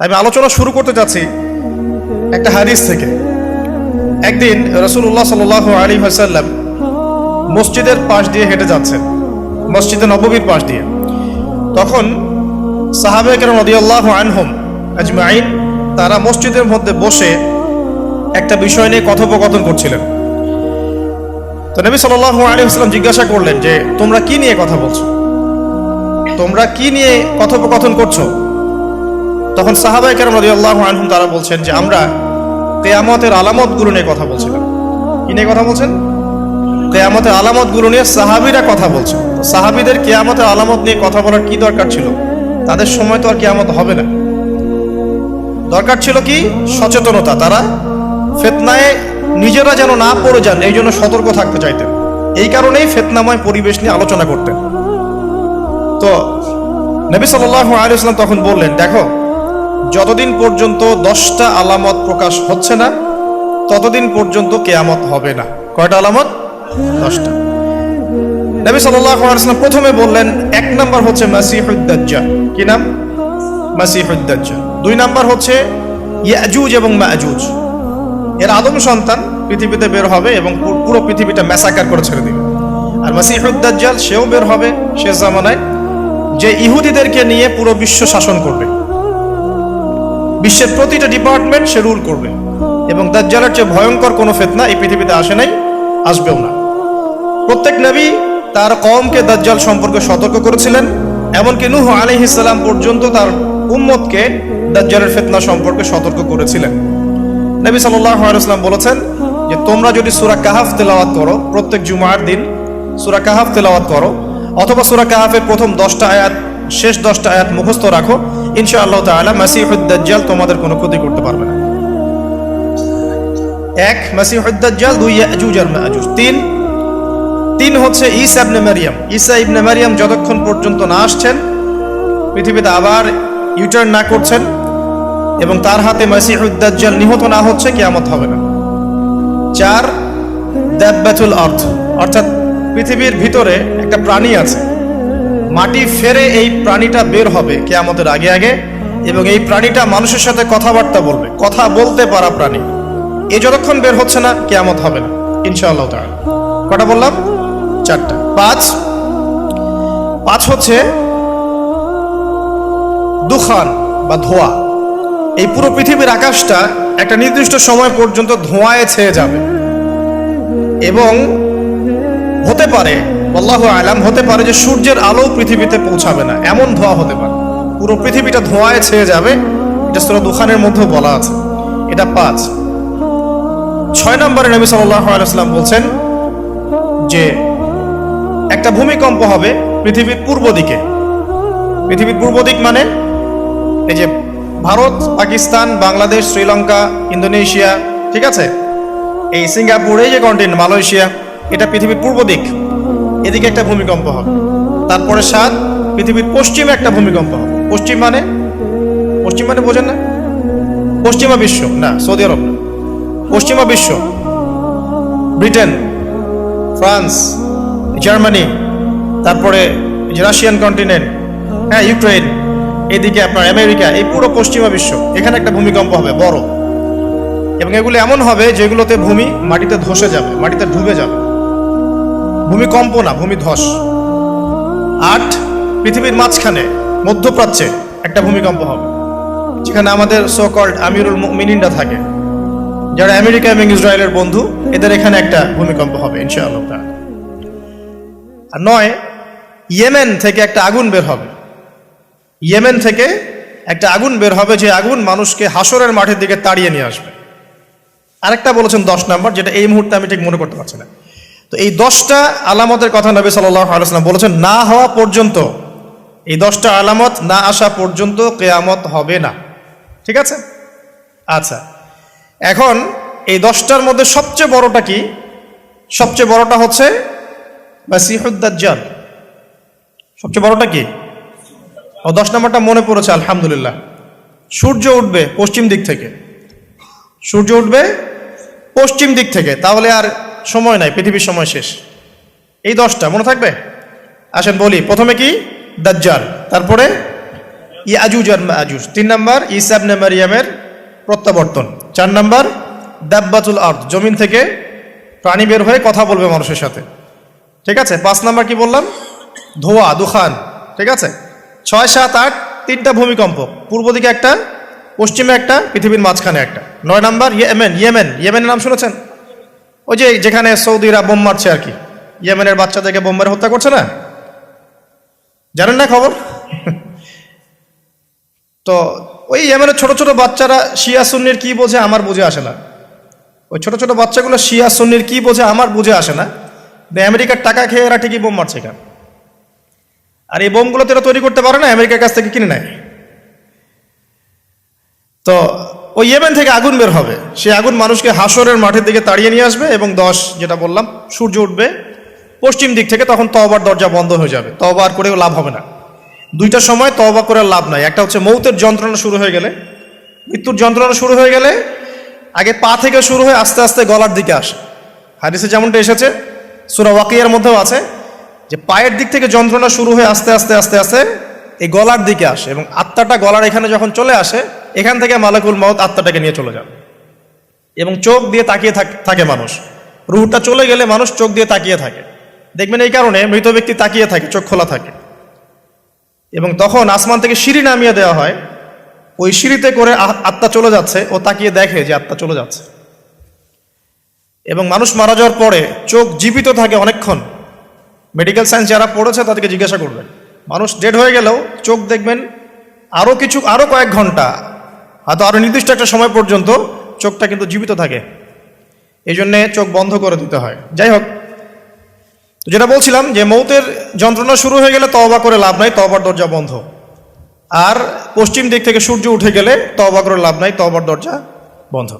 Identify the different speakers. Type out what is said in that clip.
Speaker 1: তাই আমি আলোচনা শুরু করতে যাচ্ছি একটা হাদিস থেকে। একদিন রাসূলুল্লাহ সাল্লাল্লাহু আলাইহি ওয়াসাল্লাম মসজিদের পাশ দিয়ে হেঁটে যাচ্ছেন, মসজিদে নববীর পাশ দিয়ে। তখন সাহাবায়ে কেরাম রাদিয়াল্লাহু আনহুম আজমাইন তারা মসজিদের মধ্যে বসে একটা বিষয় নিয়ে কথোপকথন করছিলেন। তো নবী সাল্লাল্লাহু আলাইহি ওয়াসাল্লাম জিজ্ঞাসা করলেন যে তোমরা কি নিয়ে কথা বলছো, তোমরা কি নিয়ে কথোপকথন করছো? তখন সাহাবায়ে কেরাম রাদিয়াল্লাহু আনহুম তারা বলছেন যে আমরা কিয়ামতের আলামতগুলো নিয়ে কথা বলছিলাম। কি নিয়ে কথা বলছেন? কিয়ামতের আলামতগুলো নিয়ে সাহাবীরা কথা বলছেন। তো সাহাবীদের কিয়ামতের আলামত নিয়ে কথা বলার কি দরকার ছিল? তাদের সময় তো আর কিয়ামত হবে না। দরকার ছিল কি? সচেতনতা। তারা ফিতনায় নিজেরা যেন না পড়ে যান এই জন্য সতর্ক থাকতে চাইতেন। এই কারণেই ফিতনাময় পরিবেশ নিয়ে আলোচনা করতেন। তো নবী সাল্লাল্লাহু আলাইহি ওয়াসাল্লাম তখন বললেন, দেখো, যতদিন পর্যন্ত 10টা আলামত প্রকাশ হচ্ছে না ততদিন পর্যন্ত কিয়ামত হবে না। কয়টা আলামত? 10টা। নবী সাল্লাল্লাহু আলাইহি ওয়াসাল্লাম প্রথমে বললেন 1 নাম্বার হচ্ছে মাসিহুদ দাজ্জাল। কি নাম? মাসিহুদ দাজ্জাল। 2 নাম্বার হচ্ছে ইয়াজুজ এবং মাজুজ। এর আদম সন্তান পৃথিবীতে বের হবে এবং পুরো পৃথিবীটা ম্যাসাকার করে ছেড়ে দিবে। আর মাসিহুদ দাজ্জাল সেও বের হবে শেষ জামানায়, যে ইহুদিদেরকে নিয়ে পুরো বিশ্ব শাসন করবে, বিশ্বের প্রতিটা ডিপার্টমেন্ট সে রুল করবে। এবং দাজ্জালের চেয়ে ভয়ঙ্কর কোনো ফিতনা এই পৃথিবীতে আসে নাই, আসবেও না। প্রত্যেক নবী তার কওমকে দাজ্জাল সম্পর্কে সতর্ক করেছিলেন, এমনকি নূহ আলাইহিস সালাম পর্যন্ত তার উম্মতকে দাজ্জালের ফিতনা সম্পর্কে সতর্ক করেছিলেন। নবী সাল্লাল্লাহু আলাইহি ওয়াসাল্লাম বলেছেন যে তোমরা যদি সূরা কাহাফ তেলাওয়াত করো, প্রত্যেক জুমার দিন সূরা কাহাফ তেলাওয়াত করো, অথবা সূরা কাহাফের প্রথম 10টা আয়াত শেষ 10টা আয়াত মুখস্থ রাখো, ইনশাআল্লাহ তাআলা মাসিহুদ দাজ্জাল তোমাদের কোনো ক্ষতি করতে পারবে না। 1 মাসিহুদ দাজ্জাল, 2 ইয়াজুজ আর মাজুজ, 3 হচ্ছে ঈসা ইবনে মারইয়াম। ঈসা ইবনে মারইয়াম যতক্ষণ পর্যন্ত না আসছেন, পৃথিবীতে আবার ইউটার্ন না করছেন এবং তার হাতে মাসিহুদ দাজ্জাল নিহত না হচ্ছে, কিয়ামত হবে না। 4 দাব্বাতুল আরদ, অর্থাৎ পৃথিবীর ভিতরে একটা প্রাণী আছে, মাটি ফেরে এই প্রাণীটা বের হবে কিয়ামতের আগে আগে, এবং এই প্রাণীটা মানুষের সাথে কথাবার্তা বলবে, কথা বলতে পারা প্রাণী। এ যতক্ষণ বের হচ্ছে না কিয়ামত হবে না ইনশাআল্লাহ তাআলা। কটা বললাম? 4টা। 5 হচ্ছে দুখান বা ধোঁয়া। এই পুরো পৃথিবীর আকাশটা একটা নির্দিষ্ট সময় পর্যন্ত ধোঁয়ায় ছেয়ে যাবে এবং হতে পারে, আল্লাহু আলাম, হতে পারে যে সূর্যের আলো পৃথিবীতে পৌঁছাবে না, এমন ধোঁয়া হতে পারে। পুরো পৃথিবীটা ধোঁয়ায় ছেয়ে যাবে, এটা সূরা দুখানের মধ্যে বলা আছে। এটা 5। 6 নম্বরে নবী সাল্লাল্লাহু আলাইহি ওয়াসাল্লাম বলছেন যে একটা ভূমিকম্প হবে পৃথিবীর পূর্ব দিকে। পৃথিবীর পূর্ব দিক মানে এই যে ভারত, পাকিস্তান, বাংলাদেশ, শ্রীলঙ্কা, ইন্দোনেশিয়া, ঠিক আছে, এই সিঙ্গাপুর, এই যে কন্টিনেন্ট, মালয়েশিয়া, এটা পৃথিবীর পূর্ব দিক। এদিকে একটা ভূমিকম্প হবে। তারপরে 7 পৃথিবীর পশ্চিমে একটা ভূমিকম্প হবে। পশ্চিম মানে বোঝেন না? পশ্চিমা বিশ্ব না, সৌদি আরব না, পশ্চিমা বিশ্ব, ব্রিটেন, ফ্রান্স, জার্মানি, তারপরে রাশিয়ান কন্টিনেন্ট, হ্যাঁ, ইউক্রেন, এদিকে আপনার আমেরিকা, এই পুরো পশ্চিমা বিশ্ব, এখানে একটা ভূমিকম্প হবে বড়। এবং এগুলো এমন হবে যেগুলোতে ভূমি মাটিতে ধসে যাবে, মাটিতে ডুবে যাবে। ভূমিকম্প না, ভূমিধস। 8 পৃথিবীর মাঝখানে মধ্যপ্রাচ্যে একটা ভূমিকম্প হবে, যেখানে আমাদের সো কল্ড আমিরুল মুমিনিনরা থাকে, যারা আমেরিকা এবং ইসরায়েলের বন্ধু, এদের এখানে একটা ভূমিকম্প হবে ইনশাআল্লাহ। আর 9 ইয়েমেন থেকে একটা আগুন বের হবে। ইয়েমেন থেকে একটা আগুন বের হবে, যে আগুন মানুষকে হাসরের মাঠের দিকে তাড়িয়ে নিয়ে আসবে। আরেকটা বলেছেন 10 নম্বর, যেটা এই মুহূর্তে আমি ঠিক মনে করতে পারছি না। তো এই 10টা আলামতের কথা নবী সাল্লাল্লাহু আলাইহি ওয়াসাল্লাম বলেছেন, না হওয়া পর্যন্ত, এই 10টা আলামত না আসা পর্যন্ত কিয়ামত হবে না। ঠিক আছে? আচ্ছা, এখন এই 10টার মধ্যে সবচেয়ে বড়টা কি? সবচেয়ে বড়টা হচ্ছে মাসিহুদ দাজ্জাল। সবচেয়ে বড়টা কি? 10 নম্বরটা মনে পড়েছে, আলহামদুলিল্লাহ। সূর্য উঠবে পশ্চিম দিক থেকে। সূর্য উঠবে পশ্চিম দিক থেকে, তাহলে আর সময় নাই, পৃথিবীর সময় শেষ। এই 10টা মনে থাকবে? আসেন বলি, প্রথমে কি? দাজ্জাল, তারপরে ইয়াজুজ আর মাজুজ। 3 নাম্বার ঈসা ইবনে মারইয়ামের প্রত্যাবর্তন। 4 নাম্বার দাব্বাতুল আরদ, জমিন থেকে প্রাণী বের হয়ে কথা বলবে মানুষের সাথে, ঠিক আছে। 5 নাম্বার কি বললাম? ধোঁয়া, দুখান, ঠিক আছে। 6, 7, 8 3টা ভূমিকম্প, পূর্ব দিকে একটা, পশ্চিমে একটা, পৃথিবীর মাঝখানে একটা। 9 নাম্বার ইয়েমেনের নাম শুনেছেন? ওই যে যেখানে সৌদিরা বোম মারছে আর কি, ইয়েমেনের বাচ্চাদেরকে বোম মেরে হত্যা করছে না, জানেন না খবর? তো ওই ইয়েমেনের ছোট ছোট বাচ্চারা শিয়া সুন্নির কি বোঝে আমার বুঝে আসে না। ওই ছোট ছোট বাচ্চাগুলো শিয়া সুন্নির কি বোঝে আমার বুঝে আসে না। আমেরিকার টাকা খেয়ে এরা ঠিকই বোম মারছে কেন? আর এই বোমগুলো তো এরা তৈরি করতে পারে না, আমেরিকার কাছ থেকে কিনে নেয়। তো ওই ইয়েমেন থেকে আগুন বের হবে, সেই আগুন মানুষকে হাসরের মাঠের দিকে তাড়িয়ে নিয়ে আসবে, এবং 10 যেটা বললাম সূর্য উঠবে পশ্চিম দিক থেকে, তখন তওবার দরজা বন্ধ হয়ে যাবে, তওবা আর করেও লাভ হবে না। 2টা সময় তওবা করে লাভ নাই। একটা হচ্ছে মৌতের যন্ত্রণা শুরু হয়ে গেলে, মৃত্যুর যন্ত্রণা শুরু হয়ে গেলে আগে পা থেকে শুরু হয়ে আস্তে আস্তে গলার দিকে আসে। হাদিসে যেমনটা এসেছে, সূরা ওয়াকিয়ার মধ্যেও আছে যে পায়ের দিক থেকে যন্ত্রণা শুরু হয়ে আস্তে আস্তে আস্তে আস্তে এই গলার দিকে আসে, এবং আত্মাটা গলার এখানে যখন চলে আসে, এখান থেকে মালাকুল মউত আত্মাটাকে নিয়ে চলে যাবে, এবং চোখ দিয়ে তাকিয়ে থাকে মানুষ। রুহটা চলে গেলে মানুষ চোখ দিয়ে তাকিয়ে থাকে, দেখবেন এই কারণে মৃত ব্যক্তি তাকিয়ে থাকে, চোখ খোলা থাকে। এবং তখন আসমান থেকে সিঁড়ি নামিয়ে দেওয়া হয়, ওই সিঁড়িতে করে আত্মা চলে যাচ্ছে, ও তাকিয়ে দেখে যে আত্মা চলে যাচ্ছে। এবং মানুষ মারা যাওয়ার পরে চোখ জীবিত থাকে অনেকক্ষণ। মেডিকেল সায়েন্স যারা পড়েছে তাদেরকে জিজ্ঞাসা করবেন, মানুষ ডেড হয়ে গেলেও চোখ দেখবেন আরো কয়েক ঘন্টা, হয়তো আরো নির্দিষ্ট একটা সময় পর্যন্ত চোখটা কিন্তু জীবিত থাকে। এই জন্যে চোখ বন্ধ করে দিতে হয়। যাই হোক, তো যেটা বলছিলাম যে মৌতের যন্ত্রণা শুরু হয়ে গেলে তওবা করে লাভ নাই, তওবার দরজা বন্ধ। আর পশ্চিম দিক থেকে সূর্য উঠে গেলে তওবা করে লাভ নাই, তওবার দরজা বন্ধ।